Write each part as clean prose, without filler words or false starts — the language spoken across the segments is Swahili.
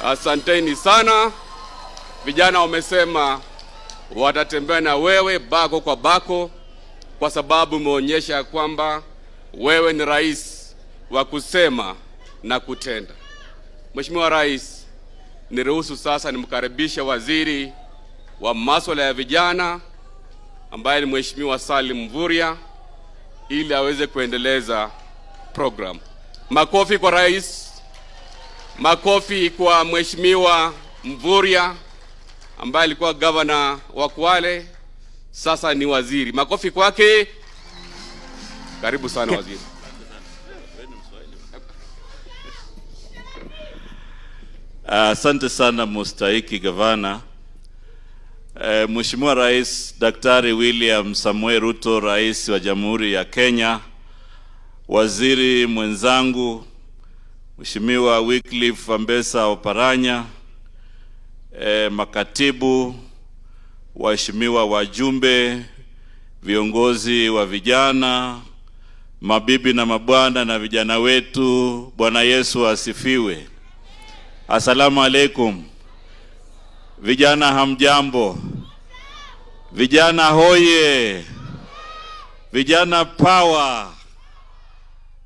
Asanteni sana. Vijana wamesema watatembea na wewe bako kwa bako, kwa sababu umeonyesha kwamba wewe ni rais wa kusema na kutenda. Mheshimiwa Rais, niruhusu sasa nimkaribishe waziri wa masuala ya vijana ambaye ni Mheshimiwa Salim Mvurya ili aweze kuendeleza program. Makofi kwa rais. Makofi kwa Mheshimiwa Mvurya ambaye alikuwa governor wa Kwale, sasa ni waziri. Makofi kwake. Karibu sana waziri. Asante sana mustahiki gavana. Mheshimiwa Rais Daktari William Samoei Ruto, Rais wa Jamhuri ya Kenya, waziri mwenzangu Mheshimiwa Wycliffe Ambesa Oparanya, makatibu, waheshimiwa wajumbe, viongozi wa vijana, mabibi na mabwana na vijana wetu, Bwana Yesu asifiwe. Asalamu alaikum. Vijana hamjambo? Vijana hoye! Vijana power!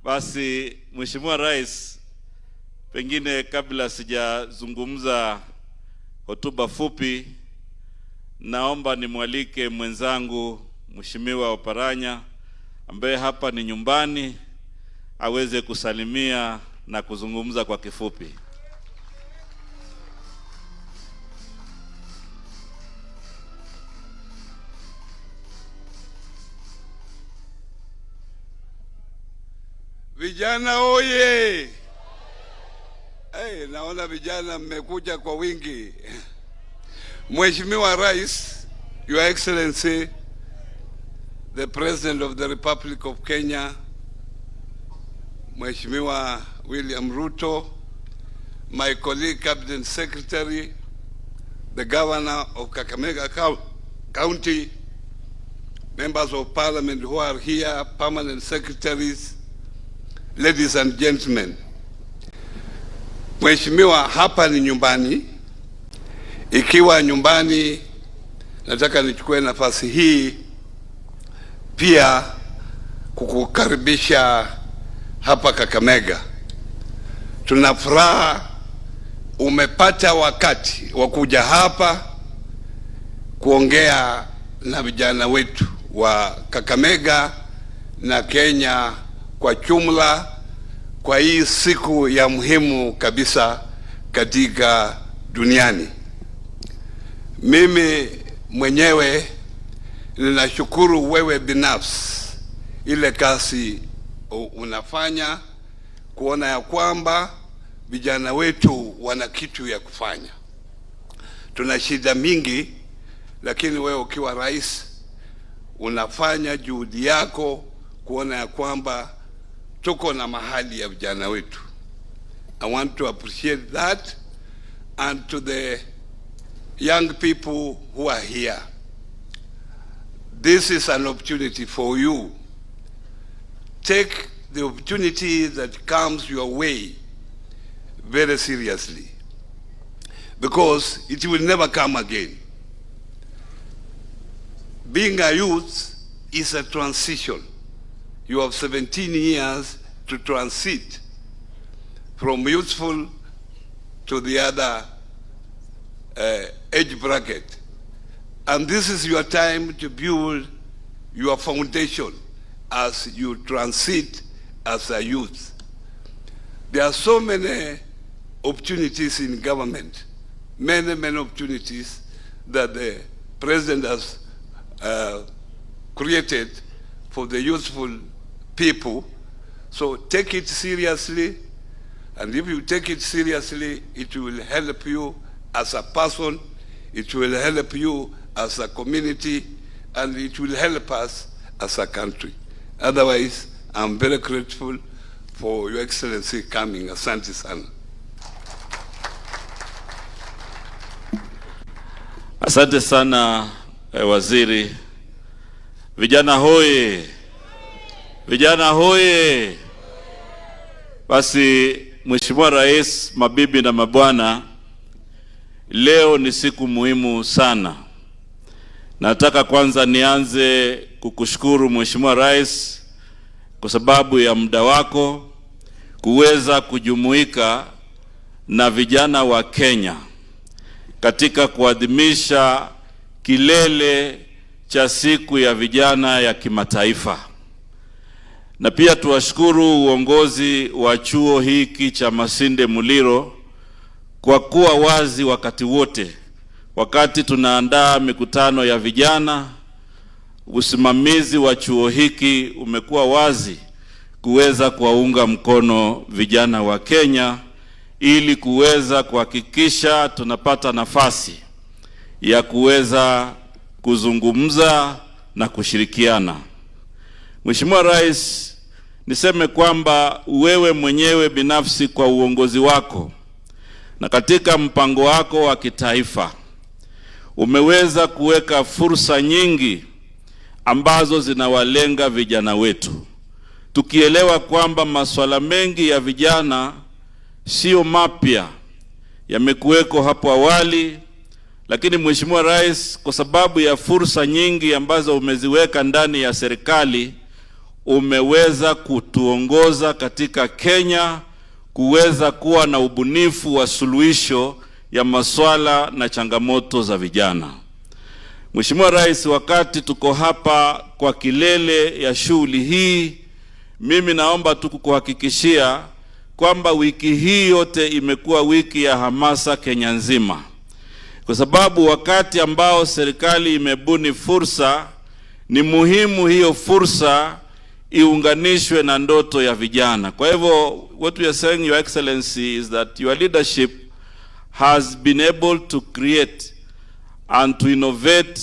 Basi Mheshimiwa Rais, pengine kabla sijazungumza hotuba fupi, naomba nimwalike mwenzangu Mheshimiwa Oparanya ambaye hapa ni nyumbani aweze kusalimia na kuzungumza kwa kifupi. Vijana oye! Naona vijana mmekuja kwa wingi. Mheshimiwa Rais, Your Excellency, the President of the Republic of Kenya, Mheshimiwa William Ruto, my colleague Cabinet Secretary, the Governor of Kakamega County, members of Parliament who are here, permanent secretaries, ladies and gentlemen. Mheshimiwa, hapa ni nyumbani. Ikiwa nyumbani, nataka nichukue nafasi hii pia kukukaribisha hapa Kakamega. Tuna furaha umepata wakati wa kuja hapa kuongea na vijana wetu wa Kakamega na Kenya kwa jumla, kwa hii siku ya muhimu kabisa katika duniani. Mimi mwenyewe ninashukuru wewe binafsi ile kazi unafanya kuona ya kwamba vijana wetu wana kitu ya kufanya. Tuna shida mingi, lakini wewe ukiwa rais unafanya juhudi yako kuona ya kwamba tuko na mahali ya vijana wetu. I want to appreciate that, and to the young people who are here, this is an opportunity for you. Take the opportunity that comes your way very seriously, because it will never come again. Being a youth is a transition. You have 17 years to transit from youthful to the other age bracket. And this is your time to build your foundation as you transit as a youth. There are so many opportunities in government, many opportunities that the President has created for the youthful people. So take it seriously, and if you take it seriously, it will help you as a person, it will help you as a community, and it will help us as a country. Otherwise, I'm very grateful for Your Excellency coming. Asante sana. Asante sana waziri. Vijana hoye! Vijana hoye! Basi Mheshimiwa Rais, mabibi na mabwana, Leo ni siku muhimu sana. Nataka kwanza nianze kukushukuru Mheshimiwa Rais kwa sababu ya muda wako kuweza kujumuika na vijana wa Kenya katika kuadhimisha kilele cha siku ya vijana ya kimataifa. Na pia tuwashukuru uongozi wa chuo hiki cha Masinde Muliro kwa kuwa wazi wakati wote. Wakati tunaandaa mikutano ya vijana, usimamizi wa chuo hiki umekuwa wazi kuweza kuwaunga mkono vijana wa Kenya ili kuweza kuhakikisha tunapata nafasi ya kuweza kuzungumza na kushirikiana. Mheshimiwa Rais, niseme kwamba wewe mwenyewe binafsi kwa uongozi wako na katika mpango wako wa kitaifa umeweza kuweka fursa nyingi ambazo zinawalenga vijana wetu. Tukielewa kwamba masuala mengi ya vijana sio mapya, yamekuweko hapo awali, lakini Mheshimiwa Rais, kwa sababu ya fursa nyingi ambazo umeziweka ndani ya serikali, umeweza kutuongoza katika Kenya kuweza kuwa na ubunifu wa suluhisho ya masuala na changamoto za vijana. Mheshimiwa Rais, wakati tuko hapa kwa kilele ya shughuli hii, mimi naomba tu kukuhakikishia kwamba wiki hii yote imekuwa wiki ya hamasa Kenya nzima. Kwa sababu wakati ambao serikali imebuni fursa, ni muhimu hiyo fursa iunganishwe na ndoto ya vijana. Kwa hivyo, what we are saying, Your Excellency, is that your leadership has been able to create and to innovate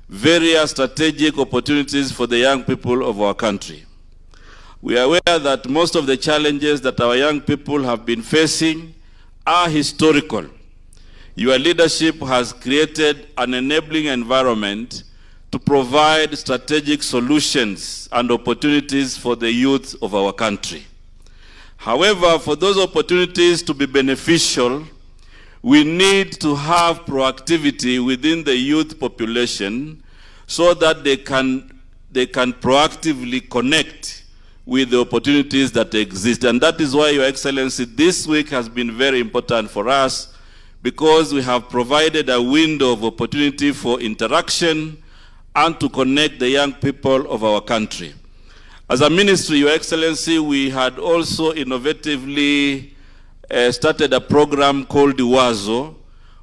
various strategic opportunities for the young people of our country. We are aware that most of the challenges that our young people have been facing are historical. Your leadership has created an enabling environment to provide strategic solutions and opportunities for the youth of our country. However, for those opportunities to be beneficial, we need to have proactivity within the youth population so that they can proactively connect with the opportunities that exist. And that is why, Your Excellency, this week has been very important for us, because we have provided a window of opportunity for interaction and to connect the young people of our country. As a ministry, Your Excellency, we had also innovatively started a program called Iwazo,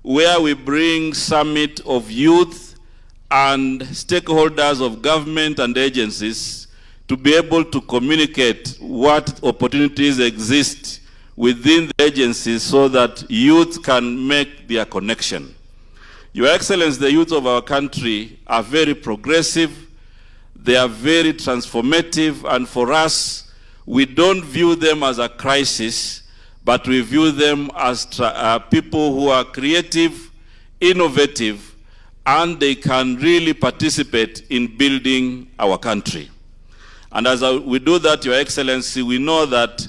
where we bring summit of youth and stakeholders of government and agencies to be able to communicate what opportunities exist within the agencies so that youth can make their connection. Your Excellency, the youth of our country are very progressive, they are very transformative, and for us, we don't view them as a crisis, but we view them as people who are creative, innovative, and they can really participate in building our country. And as we do that, Your Excellency, we know that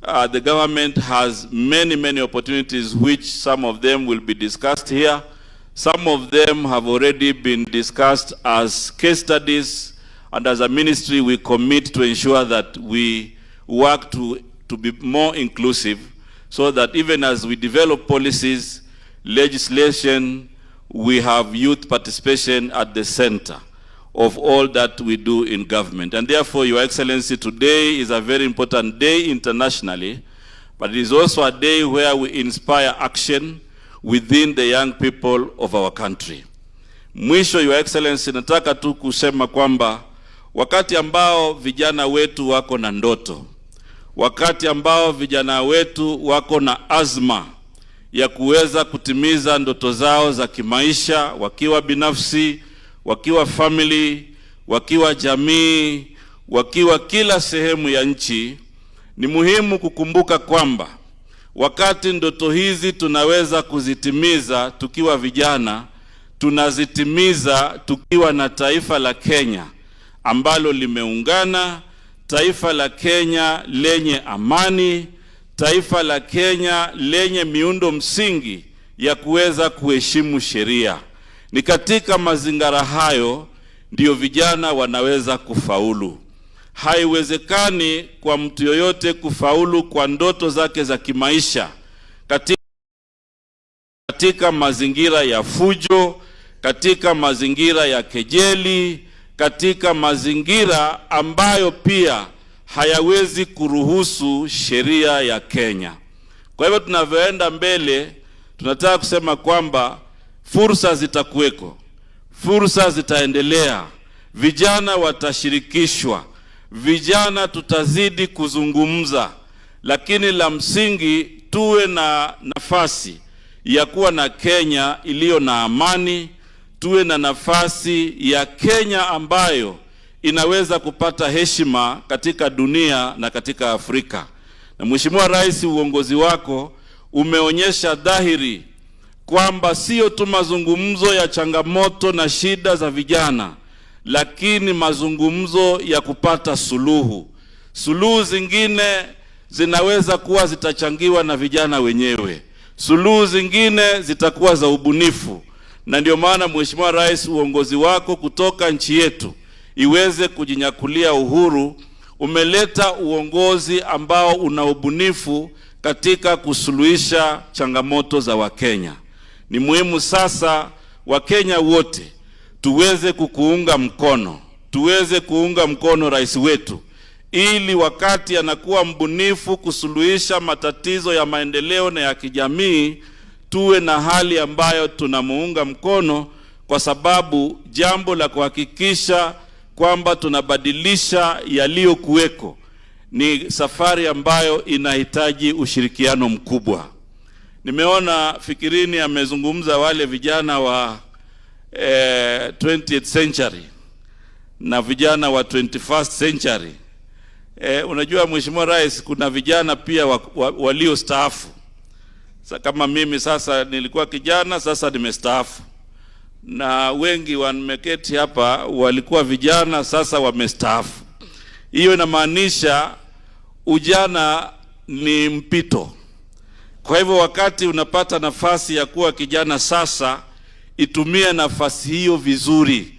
the government has many opportunities, which some of them will be discussed here. Some of them have already been discussed as case studies, and as a ministry, we commit to ensure that we work to be more inclusive, so that even as we develop policies, legislation, we have youth participation at the center of all that we do in government. And therefore, Your Excellency, today is a very important day internationally, but it is also a day where we inspire action within the young people of our country. Mwisho, Your Excellency, nataka tu kusema kwamba wakati ambao vijana wetu wako na ndoto, wakati ambao vijana wetu wako na azma ya kuweza kutimiza ndoto zao za kimaisha, wakiwa binafsi, wakiwa family, wakiwa jamii, wakiwa kila sehemu ya nchi, ni muhimu kukumbuka kwamba wakati ndoto hizi tunaweza kuzitimiza tukiwa vijana, tunazitimiza tukiwa na taifa la Kenya ambalo limeungana, taifa la Kenya lenye amani, taifa la Kenya lenye miundo msingi ya kuweza kuheshimu sheria. Ni katika mazingira hayo ndio vijana wanaweza kufaulu. Haiwezekani kwa mtu yoyote kufaulu kwa ndoto zake za kimaisha katika mazingira ya fujo, katika mazingira ya kejeli, katika mazingira ambayo pia hayawezi kuruhusu sheria ya Kenya. Kwa hivyo tunavyoenda mbele, tunataka kusema kwamba fursa zitakuweko, fursa zitaendelea, vijana watashirikishwa, vijana tutazidi kuzungumza, lakini la msingi tuwe na nafasi ya kuwa na Kenya iliyo na amani, tuwe na nafasi ya Kenya ambayo inaweza kupata heshima katika dunia na katika Afrika. Na Mheshimiwa Rais, uongozi wako umeonyesha dhahiri kwamba sio tu mazungumzo ya changamoto na shida za vijana, lakini mazungumzo ya kupata suluhu. Suluhu zingine zinaweza kuwa zitachangiwa na vijana wenyewe, suluhu zingine zitakuwa za ubunifu. Na ndio maana Mheshimiwa Rais, uongozi wako kutoka nchi yetu iweze kujinyakulia uhuru, umeleta uongozi ambao una ubunifu katika kusuluhisha changamoto za Wakenya. Ni muhimu sasa Wakenya wote tuweze kukuunga mkono, tuweze kuunga mkono rais wetu, ili wakati anakuwa mbunifu kusuluhisha matatizo ya maendeleo na ya kijamii, tuwe na hali ambayo tunamuunga mkono, kwa sababu jambo la kuhakikisha kwamba tunabadilisha yaliyokuweko ni safari ambayo inahitaji ushirikiano mkubwa. Nimeona Fikirini amezungumza wale vijana wa 20th century na vijana wa 21st century. Unajua Mheshimiwa Rais, kuna vijana pia walio staafu. Kama mimi sasa nilikuwa kijana, sasa nimestaafu. Na wengi wameketi hapa walikuwa vijana, sasa wamestaafu. Hiyo inamaanisha ujana ni mpito. Kwa hivyo wakati unapata nafasi ya kuwa kijana sasa, itumie nafasi hiyo vizuri,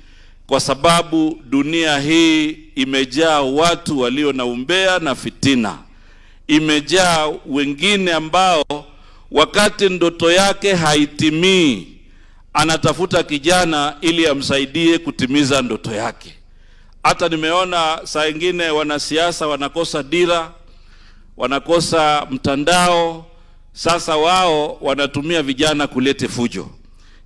kwa sababu dunia hii imejaa watu walio na umbea na fitina. Imejaa wengine ambao wakati ndoto yake haitimii, anatafuta kijana ili amsaidie kutimiza ndoto yake. Hata nimeona saa ingine wanasiasa wanakosa dira, wanakosa mtandao, sasa wao wanatumia vijana kulete fujo.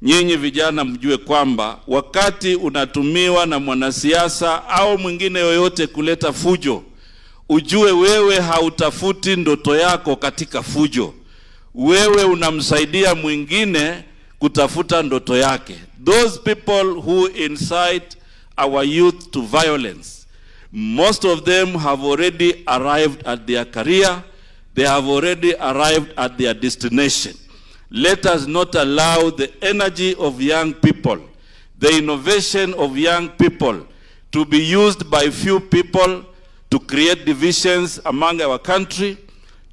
Nyinyi vijana mjue kwamba wakati unatumiwa na mwanasiasa au mwingine yoyote kuleta fujo, ujue wewe hautafuti ndoto yako katika fujo. Wewe unamsaidia mwingine kutafuta ndoto yake. Those people who incite our youth to violence, most of them have already arrived at their career. They have already arrived at their destination. Let us not allow the energy of young people, the innovation of young people, to be used by few people to create divisions among our country,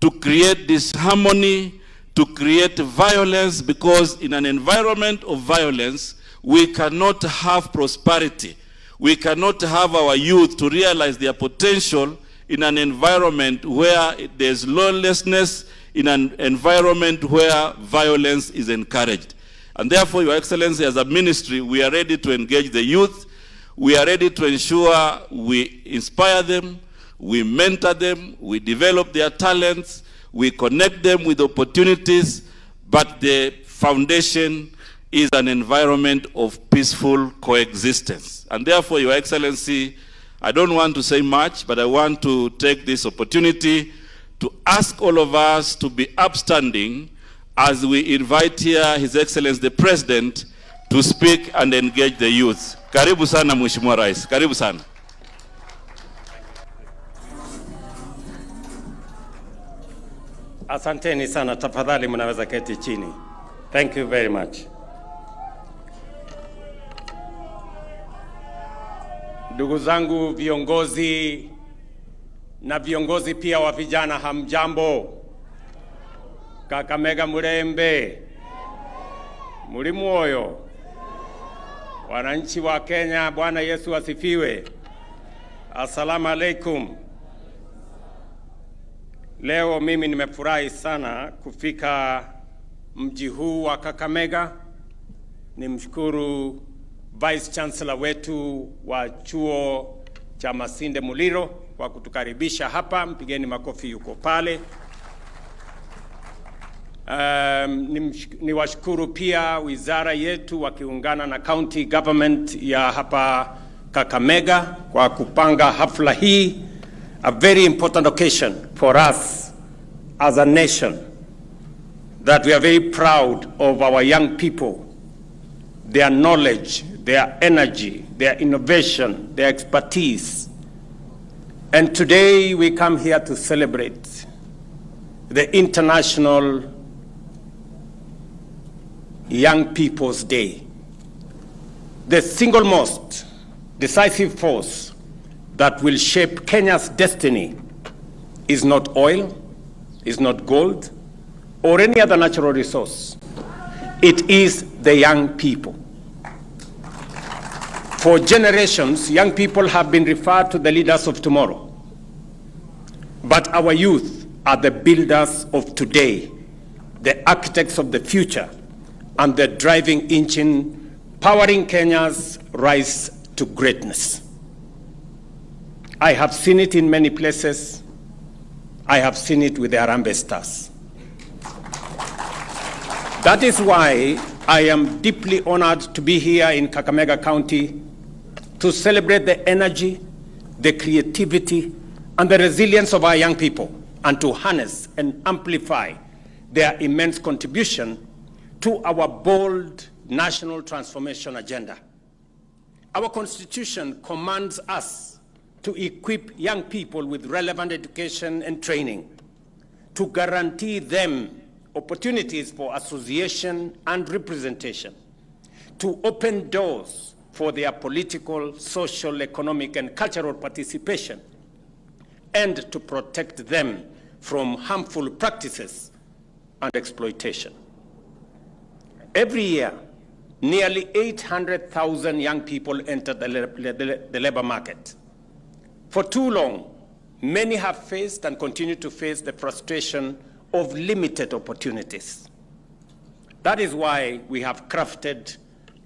to create disharmony, to create violence, because in an environment of violence, we cannot have prosperity. We cannot have our youth to realize their potential in an environment where there's lawlessness, in an environment where violence is encouraged. And therefore, Your Excellency, as a ministry, we are ready to engage the youth. We are ready to ensure we inspire them, we mentor them, we develop their talents, we connect them with opportunities, but the foundation is an environment of peaceful coexistence. And therefore, Your Excellency, I don't want to say much, but I want to take this opportunity to ask all of us to be upstanding as we invite here His Excellency the President to speak and engage the youth. Karibu sana Mheshimiwa Rais. Karibu sana. Asanteni sana, tafadhali mnaweza keti chini. Thank you very much. Ndugu zangu viongozi na viongozi pia wa vijana, hamjambo? Kakamega murembe, Mulimoyo. Wananchi wa Kenya, Bwana Yesu asifiwe. Assalamu alaikum. Leo mimi nimefurahi sana kufika mji huu wa Kakamega. Nimshukuru Vice Chancellor wetu wa chuo cha Masinde Muliro kwa kutukaribisha hapa. Mpigeni makofi, yuko pale. Niwashukuru pia wizara yetu wakiungana na county government ya hapa Kakamega kwa kupanga hafla hii, a very important occasion for us as a nation, that we are very proud of our young people, their knowledge, their energy, their innovation, their expertise. And today we come here to celebrate the International Young People's Day. The single most decisive force that will shape Kenya's destiny is not oil, is not gold, or any other natural resource. It is the young people. For generations, young people have been referred to the leaders of tomorrow. But our youth are the builders of today, the architects of the future, and the driving engine powering Kenya's rise to greatness. I have seen it in many places. I have seen it with the Harambee Stars. That is why I am deeply honored to be here in Kakamega County to celebrate the energy, the creativity, and the resilience of our young people, and to harness and amplify their immense contribution to our bold national transformation agenda. Our Constitution commands us to equip young people with relevant education and training, to guarantee them opportunities for association and representation, to open doors for their political, social, economic, and cultural participation, and to protect them from harmful practices and exploitation. Every year, nearly 800,000 young people enter the labor market. For too long, many have faced and continue to face the frustration of limited opportunities. That is why we have crafted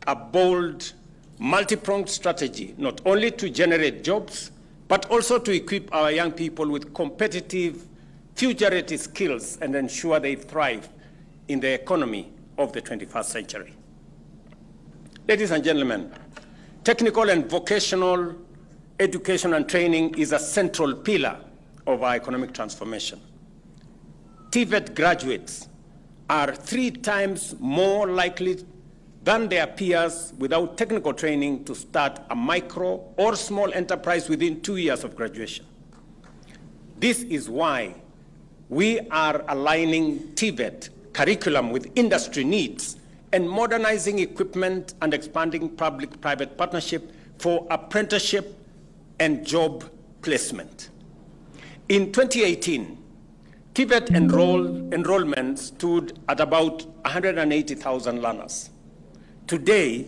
a bold, multi-pronged strategy, not only to generate jobs, but also to equip our young people with competitive, future-ready skills and ensure they thrive in the economy of the 21st century. Ladies and gentlemen, technical and vocational education and training is a central pillar of our economic transformation. TVET graduates are 3 times more likely than their peers without technical training to start a micro or small enterprise within 2 years of graduation. This is why we are aligning TVET curriculum with industry needs and modernizing equipment and expanding public-private partnership for apprenticeship and job placement. In 2018, TVET enrollment stood at about 180,000 learners. Today,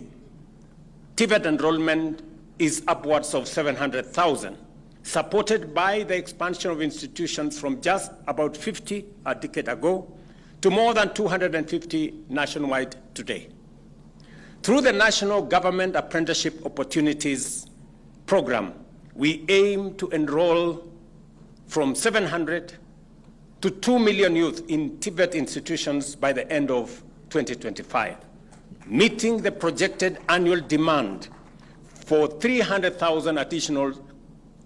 TVET enrollment is upwards of 700,000, supported by the expansion of institutions from just about 50 a decade ago to more than 250 nationwide today. Through the National Government Apprenticeship Opportunities Program, we aim to enroll from 700 to 2 million youth in TVET institutions by the end of 2025, meeting the projected annual demand for 300,000 additional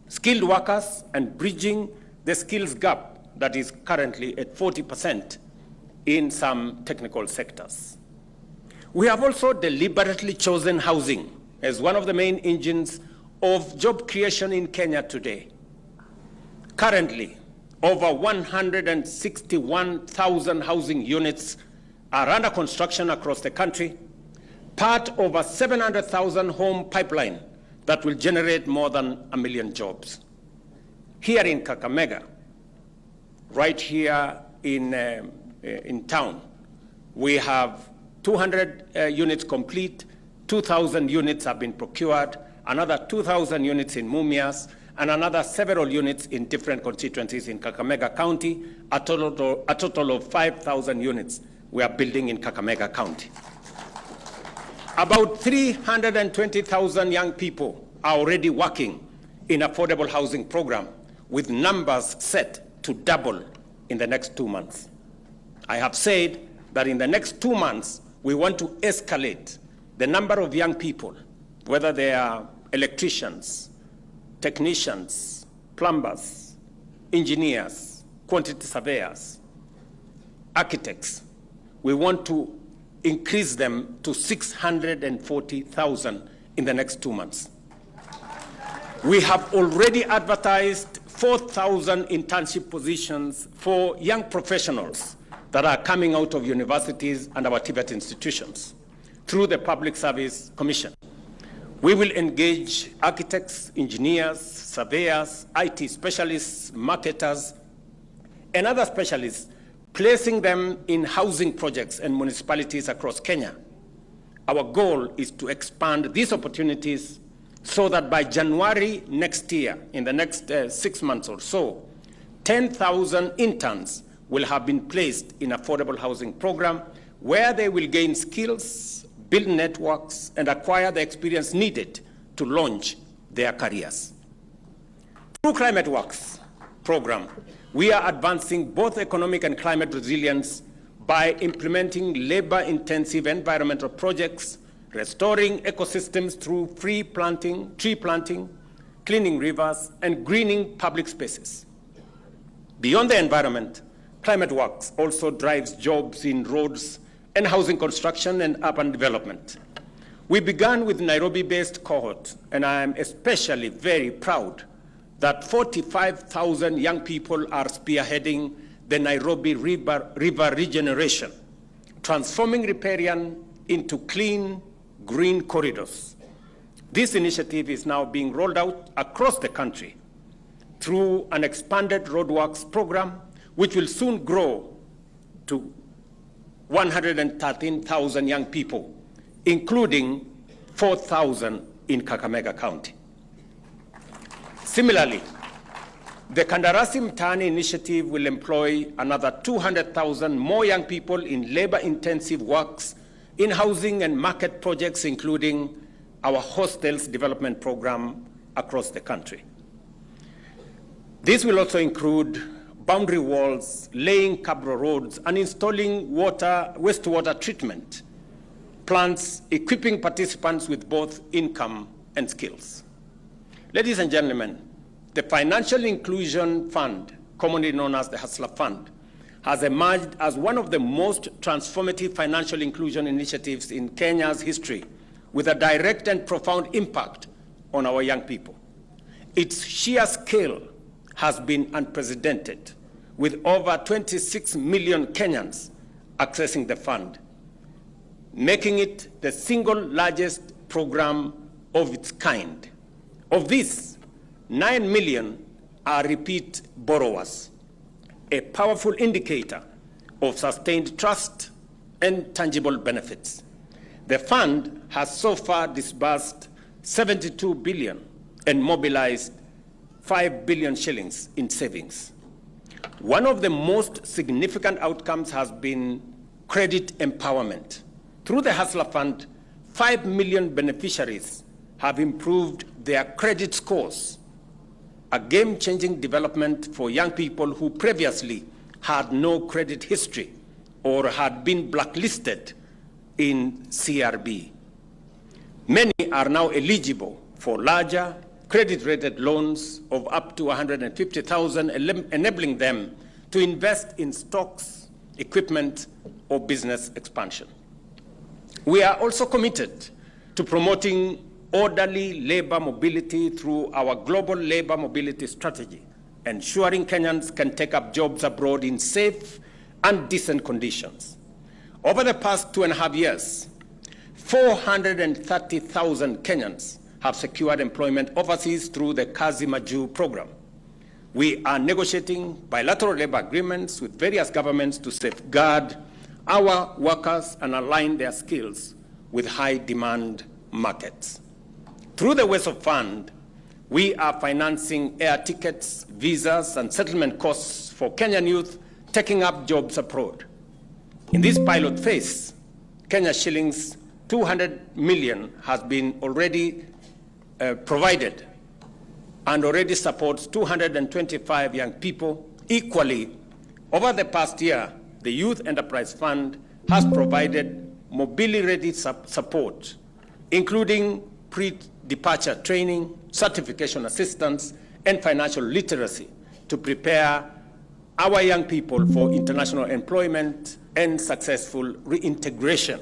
skilled workers and bridging the skills gap that is currently at 40% in some technical sectors. We have also deliberately chosen housing as one of the main engines of job creation in Kenya today. Currently, over 161,000 housing units are under construction across the country, part of a 700,000 home pipeline that will generate more than 1 million jobs. Here in Kakamega, right here in town, we have 200 units complete, 2,000 units have been procured, another 2,000 units in Mumias, and another several units in different constituencies in Kakamega County, a total of 5,000 units we are building in Kakamega County. About 320,000 young people are already working in affordable housing program, with numbers set to double in the next 2 months. I have said that in the next 2 months, we want to escalate the number of young people, whether they are electricians, technicians, plumbers, engineers, quantity surveyors, architects. We want to increase them to 640,000 in the next 2 months. We have already advertised 4,000 internship positions for young professionals that are coming out of universities and our TVET institutions through the Public Service Commission. We will engage architects, engineers, surveyors, IT specialists, marketers, and other specialists, placing them in housing projects and municipalities across Kenya. Our goal is to expand these opportunities so that by January next year, in the next 6 months or so, 10,000 interns will have been placed in affordable housing program where they will gain skills, build networks, and acquire the experience needed to launch their careers. Through Climate Works program, we are advancing both economic and climate resilience by implementing labor-intensive environmental projects, restoring ecosystems through tree planting, cleaning rivers, and greening public spaces. Beyond the environment, Climate Works also drives jobs in roads and housing construction and urban development. We began with Nairobi-based cohort, and I am especially very proud that 45,000 young people are spearheading the Nairobi River regeneration, transforming riparian into clean, green corridors. This initiative is now being rolled out across the country through an expanded roadworks program, which will soon grow to 113,000 young people, including 4,000 in Kakamega County. Similarly, the Kandarasi Mtaani initiative will employ another 200,000 more young people in labor-intensive works in housing and market projects, including our hostels development program across the country. This will also include boundary walls, laying cabro roads, and installing wastewater treatment plants, equipping participants with both income and skills. Ladies and gentlemen, the Financial Inclusion Fund, commonly known as the Hustler Fund, has emerged as one of the most transformative financial inclusion initiatives in Kenya's history, with a direct and profound impact on our young people. Its sheer scale has been unprecedented, with over 26 million Kenyans accessing the fund, making it the single largest program of its kind. Of this, 9 million are repeat borrowers, a powerful indicator of sustained trust and tangible benefits. The fund has so far disbursed 72 billion and mobilized 5 billion shillings in savings. One of the most significant outcomes has been credit empowerment. Through the Hustler Fund, 5 million beneficiaries have improved their credit scores, a game-changing development for young people who previously had no credit history or had been blacklisted in CRB. Many are now eligible for larger credit-rated loans of up to 150,000, enabling them to invest in stocks, equipment, or business expansion. We are also committed to promoting orderly labor mobility through our global labor mobility strategy, ensuring Kenyans can take up jobs abroad in safe and decent conditions. Over the past 2.5 years, 430,000 Kenyans have secured employment overseas through the Kazi Maju program. We are negotiating bilateral labor agreements with various governments to safeguard our workers and align their skills with high-demand markets. Through the WESO Fund, we are financing air tickets, visas, and settlement costs for Kenyan youth taking up jobs abroad. In this pilot phase, Kenya shillings 200 million has been already provided and already supports 225 young people. Equally, over the past year, the Youth Enterprise Fund has provided mobility-ready support, including pre-departure training, certification assistance, and financial literacy to prepare our young people for international employment and successful reintegration.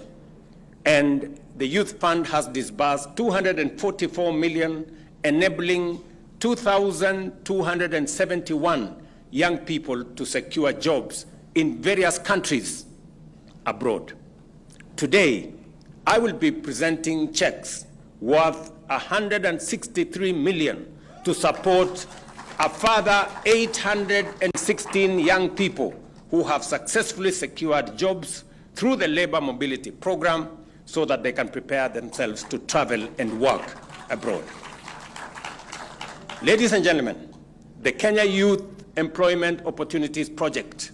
And the Youth Fund has disbursed 244 million, enabling 2,271 young people to secure jobs in various countries abroad. Today, I will be presenting checks worth 163 million to support a further 816 young people who have successfully secured jobs through the labor mobility program so that they can prepare themselves to travel and work abroad. Ladies and gentlemen, the Kenya Youth Employment Opportunities Project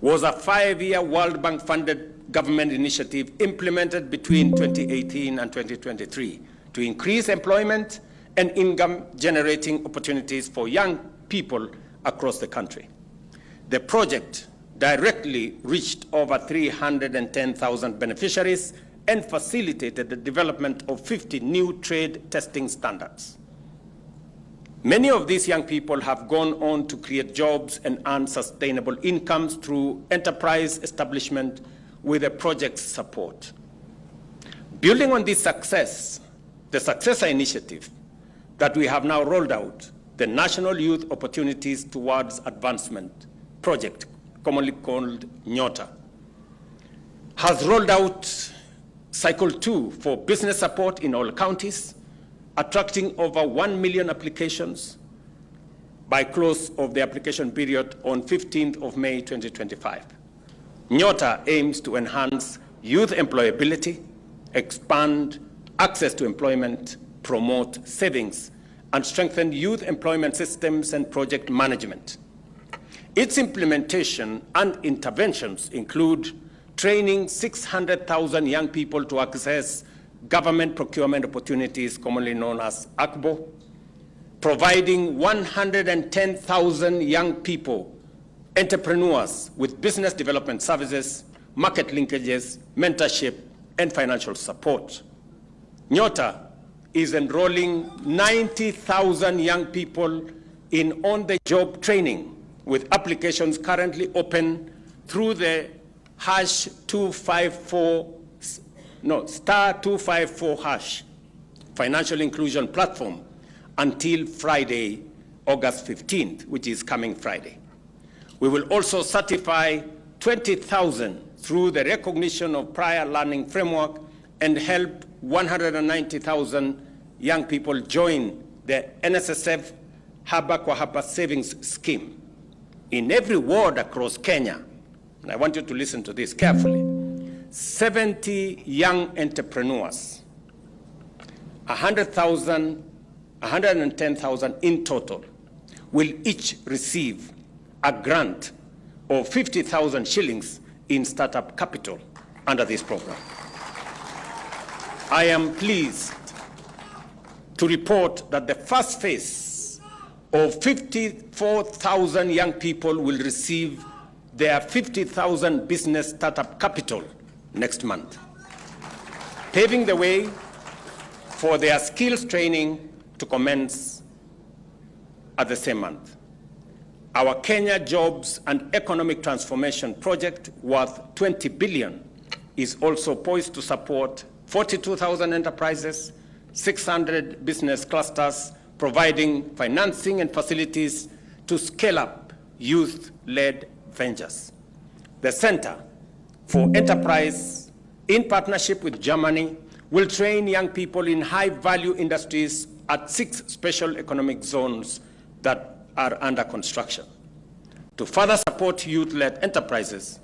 was a 5-year World Bank funded government initiative implemented between 2018 and 2023 to increase employment and income generating opportunities for young people across the country. The project directly reached over 310,000 beneficiaries and facilitated the development of 50 new trade testing standards. Many of these young people have gone on to create jobs and earn sustainable incomes through enterprise establishment with the project's support. Building on this success, the successor initiative that we have now rolled out, the National Youth Opportunities Towards Advancement Project, commonly called NYOTA, has rolled out Cycle 2 for business support in all counties, attracting over 1 million applications by close of the application period on 15th of May 2025. NYOTA aims to enhance youth employability, expand access to employment, promote savings, and strengthen youth employment systems and project management. Its implementation and interventions include training 600,000 young people to access government procurement opportunities, commonly known as ACBO, providing 110,000 young people, entrepreneurs with business development services, market linkages, mentorship, and financial support. NYOTA is enrolling 90,000 young people in on-the-job training, with applications currently open through the *254# financial inclusion platform until Friday, August 15th, which is coming Friday. We will also certify 20,000 through the recognition of prior learning framework and help 190,000 young people join the NSSF Haba kwa Haba savings scheme. In every ward across Kenya, and I want you to listen to this carefully, 70 young entrepreneurs, 110,000 in total, will each receive a grant of 50,000 shillings in startup capital under this program. I am pleased to report that the first phase of 54,000 young people will receive their 50,000 business startup capital next month, paving the way for their skills training to commence at the same month. Our Kenya Jobs and Economic Transformation Project, worth 20 billion, is also poised to support 42,000 enterprises, 600 business clusters, providing financing and facilities to scale up youth-led ventures. The Center for Enterprise, in partnership with Germany, will train young people in high-value industries at 6 special economic zones that are under construction. To further support youth-led enterprises,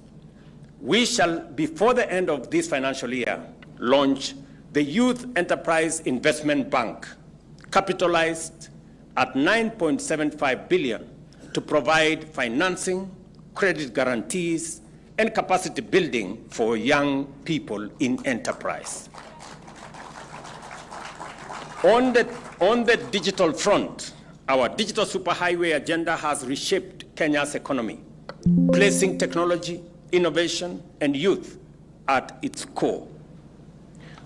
We shall, before the end of this financial year, launch the Youth Enterprise Investment Bank, capitalized at $9.75 billion to provide financing, credit guarantees, and capacity building for young people in enterprise. On the digital front, our digital superhighway agenda has reshaped Kenya's economy, placing technology, innovation, and youth at its core.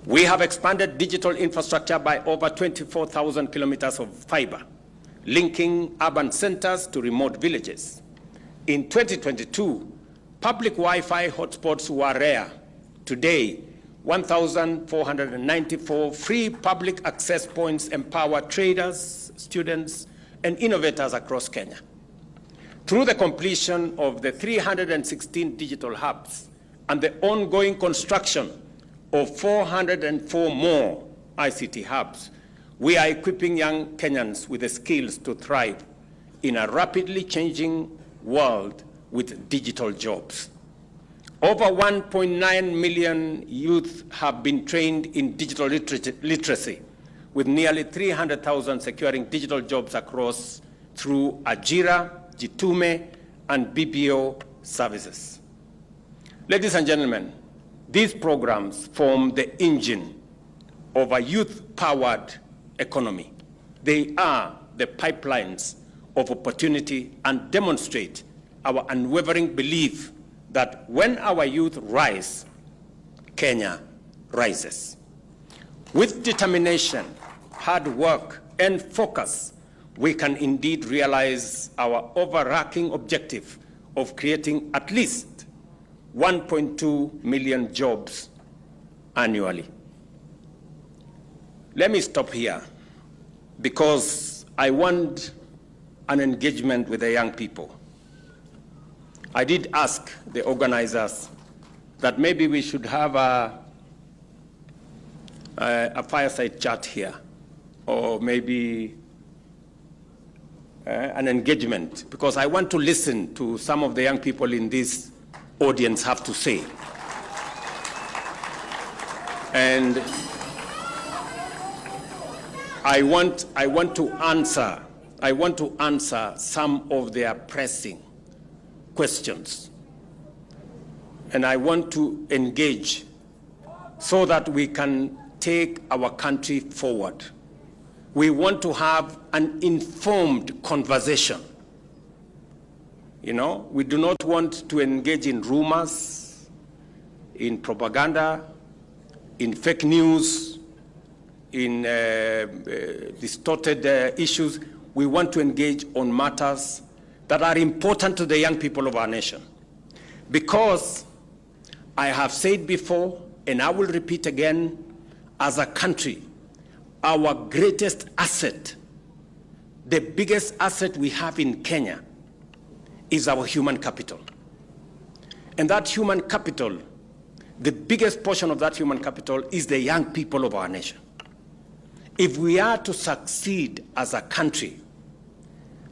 We have expanded digital infrastructure by over 24,000 kilometers of fiber, linking urban centers to remote villages. In 2022, public Wi-Fi hotspots were rare. Today, 1,494 free public access points empower traders, students, and innovators across Kenya. Through the completion of the 316 digital hubs and the ongoing construction of 404 more ICT hubs, we are equipping young Kenyans with the skills to thrive in a rapidly changing world with digital jobs. Over 1.9 million youth have been trained in digital literacy, with nearly 300,000 securing digital jobs across through Ajira, Jitume, and BPO services. Ladies and gentlemen, these programs form the engine of a youth-powered economy. They are the pipelines of opportunity and demonstrate our unwavering belief that when our youth rise, Kenya rises. With determination, hard work, and focus, we can indeed realize our overarching objective of creating at least 1.2 million jobs annually. Let me stop here because I want an engagement with the young people. I did ask the organizers that maybe we should have a fireside chat here, or maybe an engagement, because I want to listen to some of the young people in this audience have to say. And I want to answer some of their pressing questions. And I want to engage so that we can take our country forward. We want to have an informed conversation. You know, we do not want to engage in rumors, in propaganda, in fake news, in distorted issues. We want to engage on matters that are important to the young people of our nation. Because I have said before, and I will repeat again, as a country, our greatest asset, the biggest asset we have in Kenya, is our human capital. And that human capital, the biggest portion of that human capital is the young people of our nation. If we are to succeed as a country,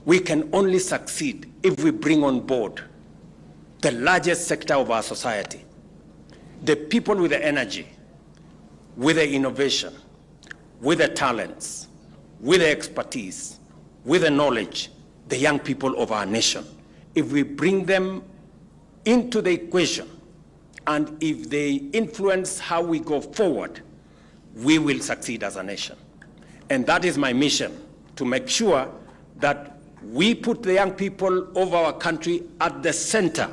we can only succeed if we bring on board the largest sector of our society, the people with the energy, with the innovation, with the talents, with the expertise, with the knowledge, the young people of our nation. If we bring them into the equation, and if they influence how we go forward, we will succeed as a nation. And that is my mission, to make sure that we put the young people of our country at the center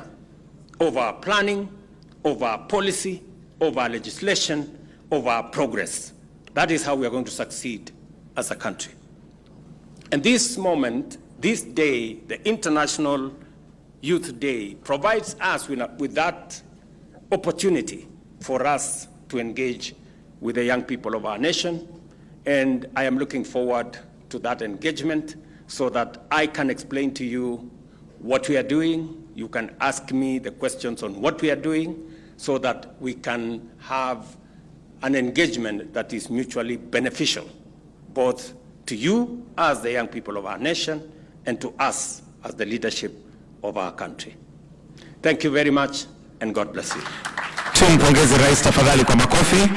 of our planning, of our policy, of our legislation, of our progress. That is how we are going to succeed as a country. And this moment, this day, the International Youth Day, provides us with that opportunity for us to engage with the young people of our nation. And I am looking forward to that engagement so that I can explain to you what we are doing. You can ask me the questions on what we are doing so that we can have an engagement that is mutually beneficial, both to you as the young people of our nation and to us as the leadership of our country. Thank you very much. and God bless you. Tumpongeze rais tafadhali kwa makofi.